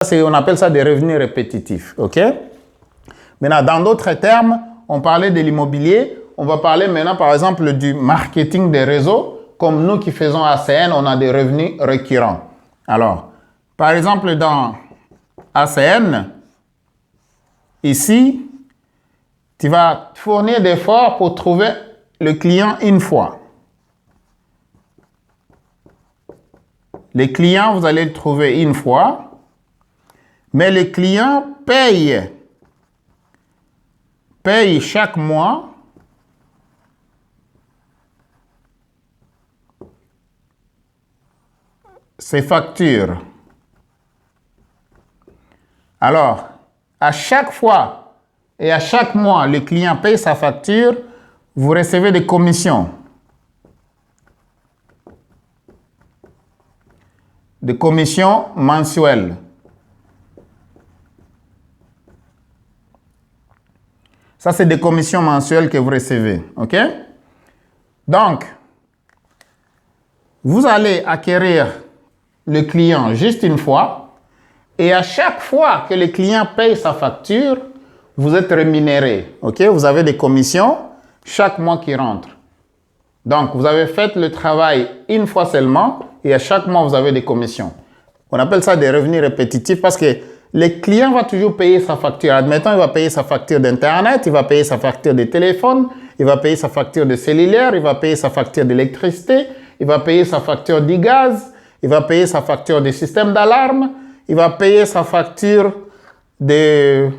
On appelle ça des revenus répétitifs. OK? Maintenant, dans d'autres termes, on parlait de l'immobilier. On va parler maintenant, par exemple, du marketing des réseaux. Comme nous qui faisons ACN, on a des revenus récurrents. Alors, par exemple, dans ACN, ici, tu vas fournir des efforts pour trouver le client une fois. Les clients, vous allez le trouver une fois. Mais les clients payent chaque mois ses factures. Alors, à chaque fois et à chaque mois, le client paye sa facture, vous recevez des commissions. Des commissions mensuelles. Ça, c'est des commissions mensuelles que vous recevez. OK? Donc, vous allez acquérir le client juste une fois et à chaque fois que le client paye sa facture, vous êtes rémunéré. OK? Vous avez des commissions chaque mois qui rentrent. Donc, vous avez fait le travail une fois seulement et à chaque mois, vous avez des commissions. On appelle ça des revenus répétitifs parce que le client va toujours payer sa facture. Admettons, il va payer sa facture d'Internet, il va payer sa facture de téléphone, il va payer sa facture de cellulaire, il va payer sa facture d'électricité, il va payer sa facture du gaz, il va payer sa facture du système d'alarme, il va payer sa facture de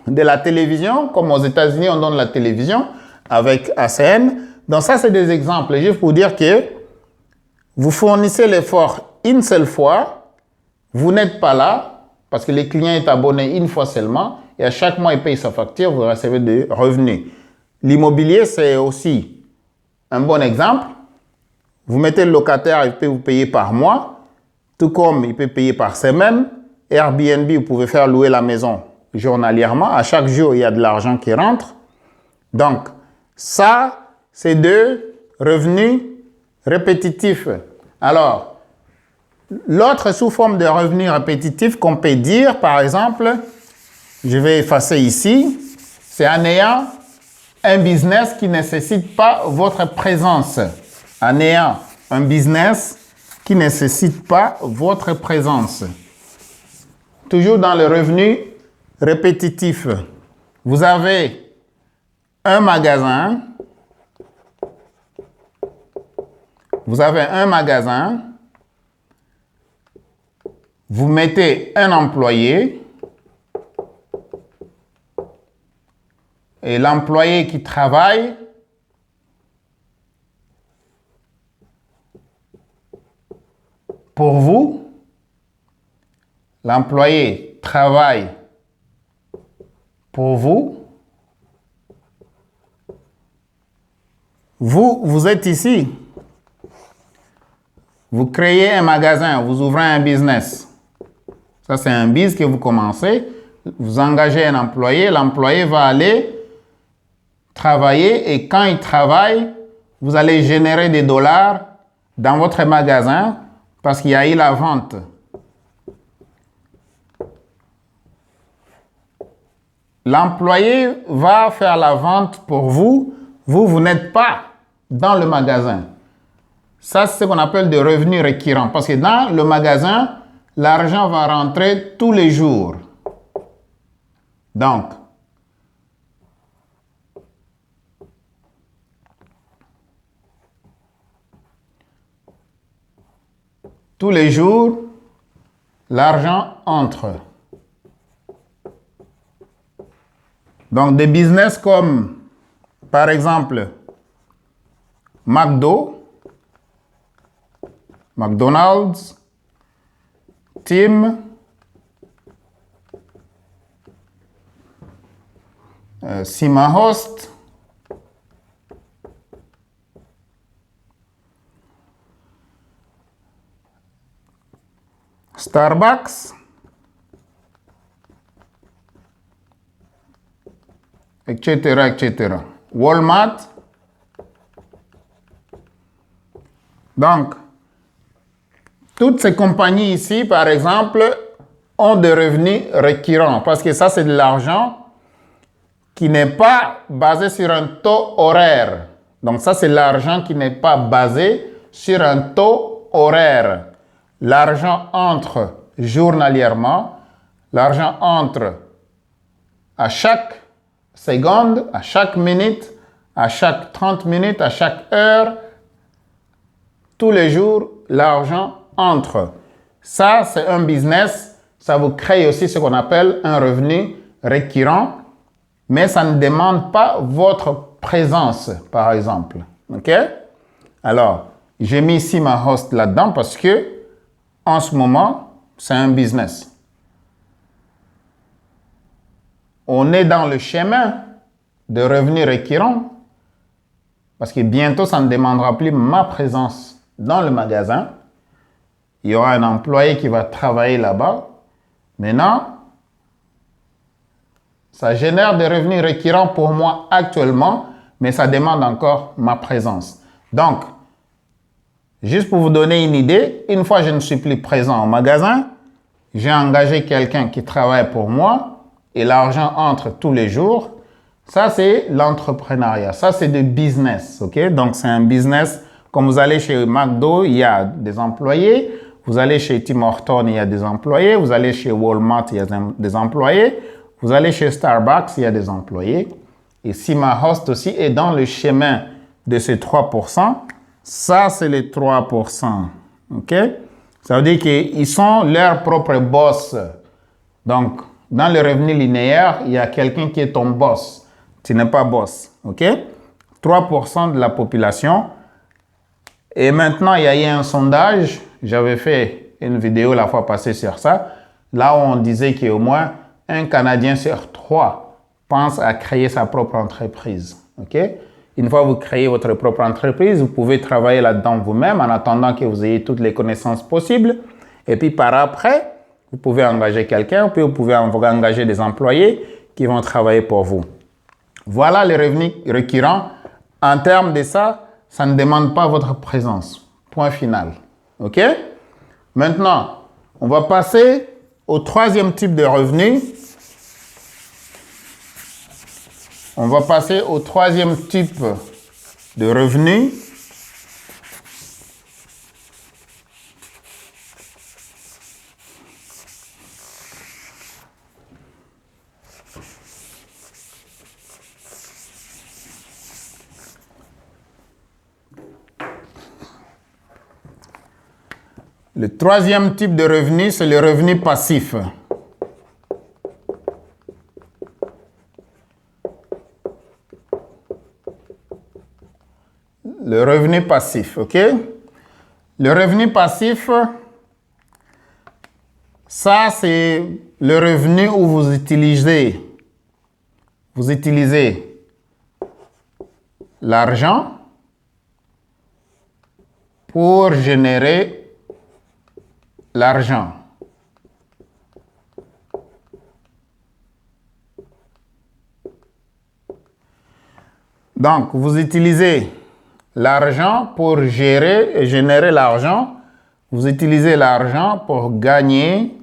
la télévision, comme aux États-Unis, on donne la télévision avec ACN. Donc ça, c'est des exemples, juste pour dire que vous fournissez l'effort une seule fois, vous n'êtes pas là, parce que le client est abonné une fois seulement, et à chaque mois, il paye sa facture, vous recevez des revenus. L'immobilier, c'est aussi un bon exemple. Vous mettez le locataire, il peut vous payer par mois, tout comme il peut payer par semaine. Airbnb, vous pouvez faire louer la maison journalièrement. À chaque jour, il y a de l'argent qui rentre. Donc, ça, c'est deux revenus répétitifs. Alors, l'autre sous forme de revenus répétitifs qu'on peut dire, par exemple, je vais effacer ici, c'est en ayant un business qui ne nécessite pas votre présence. En ayant un business qui ne nécessite pas votre présence. Toujours dans le revenu répétitif, vous avez un magasin. Vous mettez un employé et l'employé qui travaille pour vous, l'employé travaille pour vous. Vous êtes ici. Vous créez un magasin, vous ouvrez un business. Ça, c'est un business que vous commencez. Vous engagez un employé. L'employé va aller travailler et quand il travaille, vous allez générer des dollars dans votre magasin parce qu'il y a eu la vente. L'employé va faire la vente pour vous. Vous n'êtes pas dans le magasin. Ça, c'est ce qu'on appelle des revenus récurrents. Parce que dans le magasin, l'argent va rentrer tous les jours. Donc, tous les jours, l'argent entre. Donc, des business comme, par exemple, McDonald's, Tim, Simahost, Starbucks, etc., etc. Walmart. Donc, toutes ces compagnies ici, par exemple, ont des revenus récurrents parce que ça, c'est de l'argent qui n'est pas basé sur un taux horaire. Donc ça, c'est l'argent qui n'est pas basé sur un taux horaire. L'argent entre journalièrement, l'argent entre à chaque seconde, à chaque minute, à chaque 30 minutes, à chaque heure, tous les jours, l'argent entre. Ça, c'est un business. Ça vous crée aussi ce qu'on appelle un revenu récurrent, mais ça ne demande pas votre présence, par exemple. OK? Alors, j'ai mis ici ma host là-dedans parce que, en ce moment, c'est un business. On est dans le chemin de revenus récurrents parce que bientôt, ça ne demandera plus ma présence dans le magasin. Il y aura un employé qui va travailler là-bas. Maintenant, ça génère des revenus récurrents pour moi actuellement, mais ça demande encore ma présence. Donc, juste pour vous donner une idée, une fois que je ne suis plus présent au magasin, j'ai engagé quelqu'un qui travaille pour moi et l'argent entre tous les jours. Ça, c'est l'entrepreneuriat. Ça, c'est du business. Okay? Donc, c'est un business. Comme vous allez chez McDo, il y a des employés. Vous allez chez Tim Hortons, il y a des employés. Vous allez chez Walmart, il y a des employés. Vous allez chez Starbucks, il y a des employés. Et si ma host aussi est dans le chemin de ces 3%, ça, c'est les 3%. OK? Ça veut dire qu'ils sont leurs propres boss. Donc, dans le revenu linéaire, il y a quelqu'un qui est ton boss. Tu n'es pas boss. OK? 3% de la population. Et maintenant, il y a eu un sondage. J'avais fait une vidéo la fois passée sur ça. Là où on disait qu'au moins un Canadien sur 3 pense à créer sa propre entreprise. OK? Une fois que vous créez votre propre entreprise, vous pouvez travailler là-dedans vous-même en attendant que vous ayez toutes les connaissances possibles. Et puis par après, vous pouvez engager quelqu'un, puis vous pouvez engager des employés qui vont travailler pour vous. Voilà les revenus récurrents. En termes de ça, ça ne demande pas votre présence. Point final. OK? Maintenant, on va passer au troisième type de revenus. On va passer au troisième type de revenus. Le troisième type de revenu, c'est le revenu passif. Le revenu passif, OK? Le revenu passif, ça, c'est le revenu où vous utilisez l'argent pour générer l'argent. Donc, vous utilisez l'argent pour générer l'argent. Vous utilisez l'argent pour gagner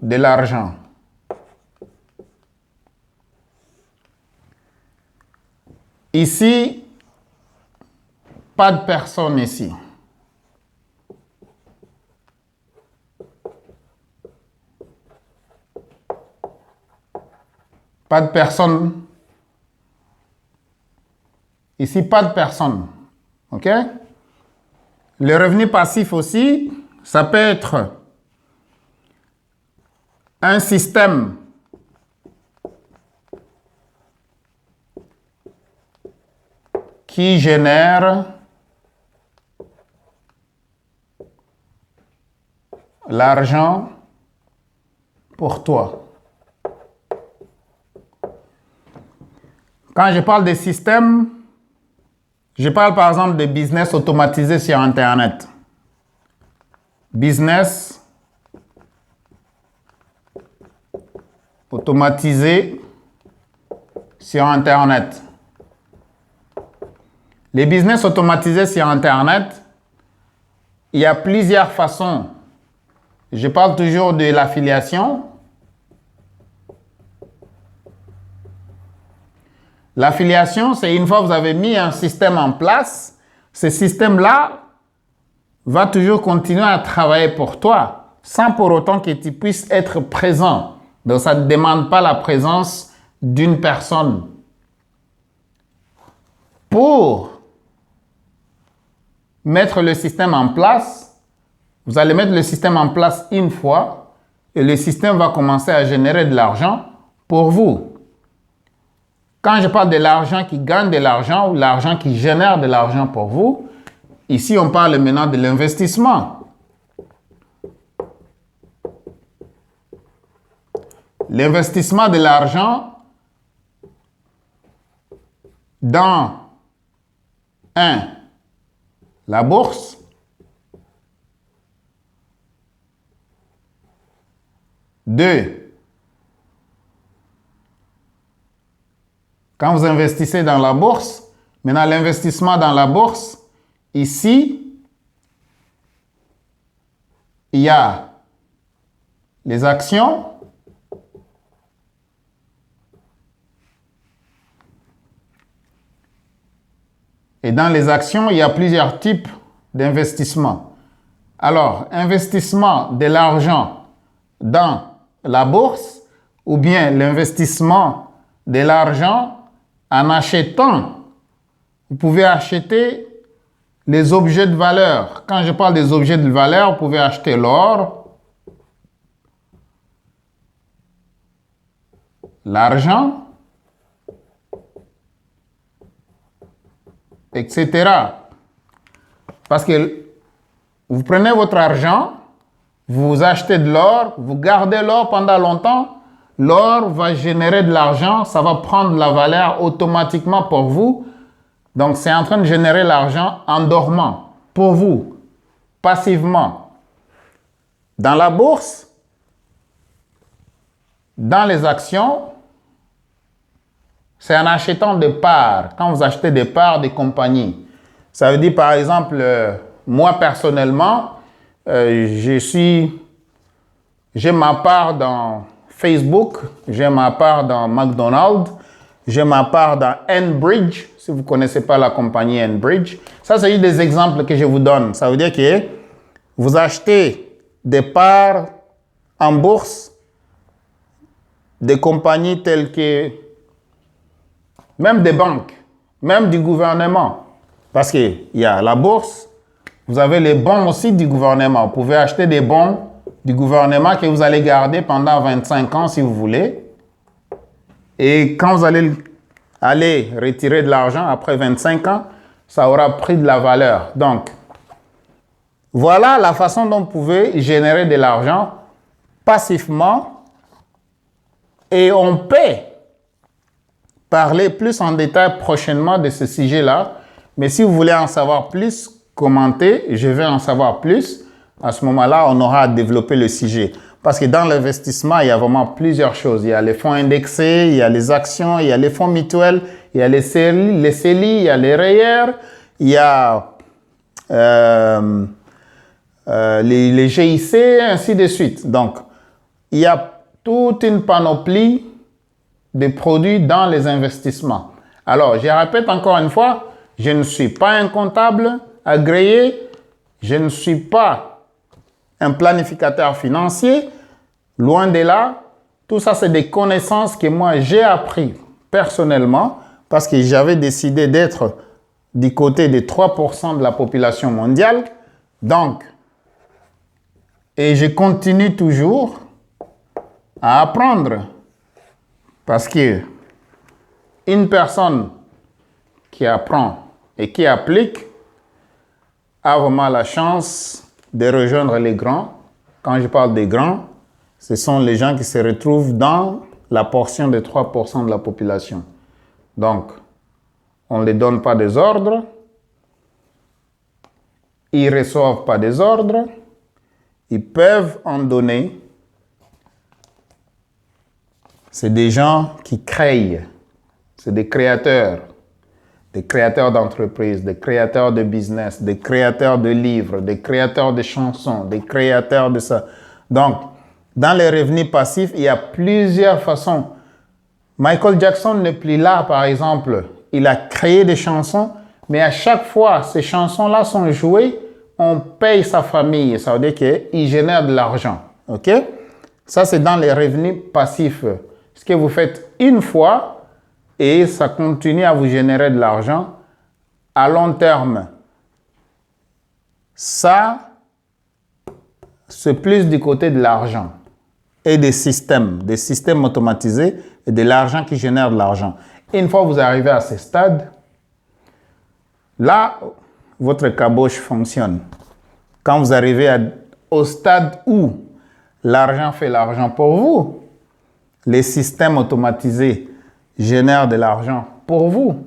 de l'argent. Ici, pas de personne ici. Pas de personne. Ici, pas de personne. OK? Le revenu passif aussi, ça peut être un système qui génère l'argent pour toi. Quand je parle de système, je parle par exemple de business automatisé sur Internet. Business automatisé sur Internet. Les business automatisés sur Internet, il y a plusieurs façons Je parle toujours de l'affiliation. L'affiliation, c'est une fois que vous avez mis un système en place, ce système-là va toujours continuer à travailler pour toi, sans pour autant que tu puisses être présent. Donc, ça ne demande pas la présence d'une personne. Pour mettre le système en place, vous allez mettre le système en place une fois et le système va commencer à générer de l'argent pour vous. Quand je parle de l'argent qui gagne de l'argent ou l'argent qui génère de l'argent pour vous, ici on parle maintenant de l'investissement. L'investissement de l'argent dans la bourse. Deux, quand vous investissez dans la bourse, maintenant l'investissement dans la bourse, ici, il y a les actions, et dans les actions, il y a plusieurs types d'investissements. Alors, investissement de l'argent dans la bourse ou bien l'investissement de l'argent en achetant. Vous pouvez acheter les objets de valeur. Quand je parle des objets de valeur, vous pouvez acheter l'or, l'argent, etc. Parce que vous prenez votre argent, vous achetez de l'or, vous gardez l'or pendant longtemps, l'or va générer de l'argent, ça va prendre la valeur automatiquement pour vous. Donc, c'est en train de générer l'argent en dormant, pour vous, passivement. Dans la bourse, dans les actions, c'est en achetant des parts. Quand vous achetez des parts des compagnies, ça veut dire par exemple, moi personnellement, j'ai ma part dans Facebook, j'ai ma part dans McDonald's, j'ai ma part dans Enbridge, si vous ne connaissez pas la compagnie Enbridge. Ça, c'est juste des exemples que je vous donne. Ça veut dire que vous achetez des parts en bourse, des compagnies telles que, même des banques, même du gouvernement. Parce qu'il y a la bourse, vous avez les bons aussi du gouvernement. Vous pouvez acheter des bons du gouvernement que vous allez garder pendant 25 ans si vous voulez. Et quand vous allez aller retirer de l'argent après 25 ans, ça aura pris de la valeur. Donc, voilà la façon dont vous pouvez générer de l'argent passivement. Et on peut parler plus en détail prochainement de ce sujet-là. Mais si vous voulez en savoir plus, commentez, je vais en savoir plus. À ce moment-là, on aura à développer le sujet. Parce que dans l'investissement, il y a vraiment plusieurs choses. Il y a les fonds indexés, il y a les actions, il y a les fonds mutuels, il y a les CELI, il y a les REER, il y a les GIC, ainsi de suite. Donc, il y a toute une panoplie de produits dans les investissements. Alors, je répète encore une fois, je ne suis pas un comptable agréé, je ne suis pas un planificateur financier, loin de là. Tout ça, c'est des connaissances que moi, j'ai appris personnellement parce que j'avais décidé d'être du côté des 3% de la population mondiale. Donc, et je continue toujours à apprendre parce que une personne qui apprend et qui applique a vraiment la chance de rejoindre les grands. Quand je parle des grands, ce sont les gens qui se retrouvent dans la portion de 3% de la population. Donc, on ne les donne pas des ordres, ils ne reçoivent pas des ordres, ils peuvent en donner. C'est des gens qui créent, c'est des créateurs d'entreprises, des créateurs de business, des créateurs de livres, des créateurs de chansons, des créateurs de ça. Donc, dans les revenus passifs, il y a plusieurs façons. Michael Jackson n'est plus là, par exemple. Il a créé des chansons, mais à chaque fois, ces chansons-là sont jouées, on paye sa famille. Ça veut dire qu'il génère de l'argent. OK? Ça, c'est dans les revenus passifs. Ce que vous faites une fois et ça continue à vous générer de l'argent à long terme. Ça, c'est plus du côté de l'argent et des systèmes automatisés et de l'argent qui génère de l'argent. Une fois que vous arrivez à ce stade, là, votre caboche fonctionne. Quand vous arrivez au stade où l'argent fait l'argent pour vous, les systèmes automatisés génèrent de l'argent pour vous,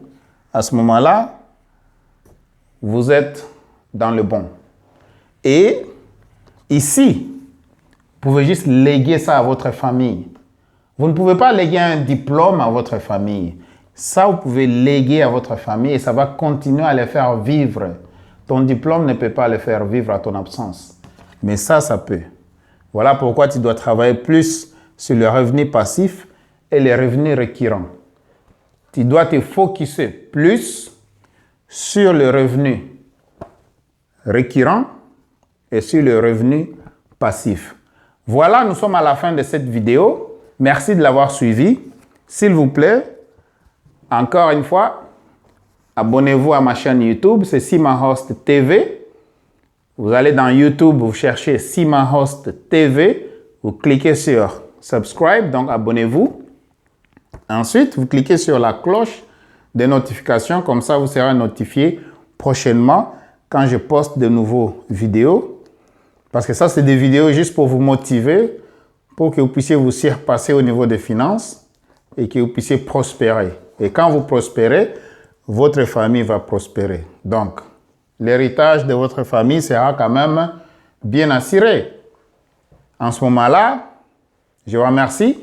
à ce moment-là, vous êtes dans le bon. Et ici, vous pouvez juste léguer ça à votre famille. Vous ne pouvez pas léguer un diplôme à votre famille. Ça, vous pouvez léguer à votre famille et ça va continuer à les faire vivre. Ton diplôme ne peut pas les faire vivre à ton absence. Mais ça peut. Voilà pourquoi tu dois travailler plus sur le revenu passif et les revenus récurrents. Tu dois te focuser plus sur le revenu récurrent et sur le revenu passif. Voilà, nous sommes à la fin de cette vidéo. Merci de l'avoir suivi. S'il vous plaît, encore une fois, abonnez-vous à ma chaîne YouTube, c'est SimaHost TV. Vous allez dans YouTube, vous cherchez SimaHost TV, vous cliquez sur Subscribe, donc abonnez-vous. Ensuite, vous cliquez sur la cloche des notifications, comme ça vous serez notifié prochainement quand je poste de nouveaux vidéos. Parce que ça, c'est des vidéos juste pour vous motiver, pour que vous puissiez vous surpasser au niveau des finances et que vous puissiez prospérer. Et quand vous prospérez, votre famille va prospérer. Donc, l'héritage de votre famille sera quand même bien assuré. En ce moment-là, je vous remercie.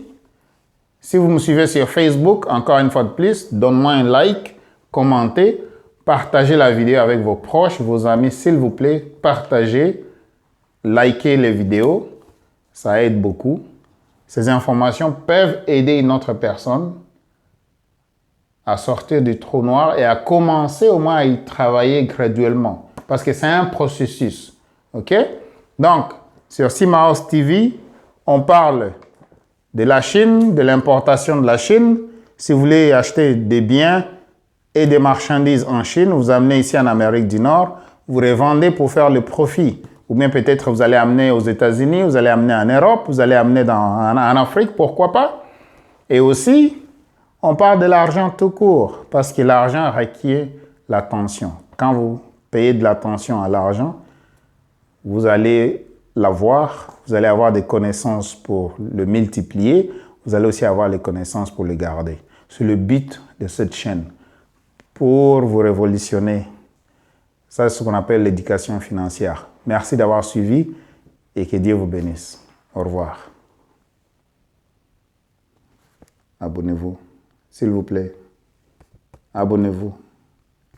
Si vous me suivez sur Facebook, encore une fois de plus, donne-moi un like, commentez, partagez la vidéo avec vos proches, vos amis, s'il vous plaît, partagez, likez les vidéos, ça aide beaucoup. Ces informations peuvent aider une autre personne à sortir du trou noir et à commencer au moins à y travailler graduellement. Parce que c'est un processus. OK? Donc, sur SimaHost TV, on parle de la Chine, de l'importation de la Chine. Si vous voulez acheter des biens et des marchandises en Chine, vous amenez ici en Amérique du Nord, vous revendez pour faire le profit. Ou bien peut-être vous allez amener aux États-Unis, vous allez amener en Europe, vous allez amener en Afrique, pourquoi pas. Et aussi, on parle de l'argent tout court, parce que l'argent requiert l'attention. Quand vous payez de l'attention à l'argent, vous allez l'avoir, vous allez avoir des connaissances pour le multiplier, vous allez aussi avoir les connaissances pour le garder. C'est le but de cette chaîne, pour vous révolutionner. Ça, c'est ce qu'on appelle l'éducation financière. Merci d'avoir suivi et que Dieu vous bénisse. Au revoir. Abonnez-vous, s'il vous plaît. Abonnez-vous.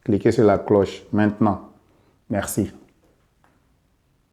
Cliquez sur la cloche maintenant. Merci.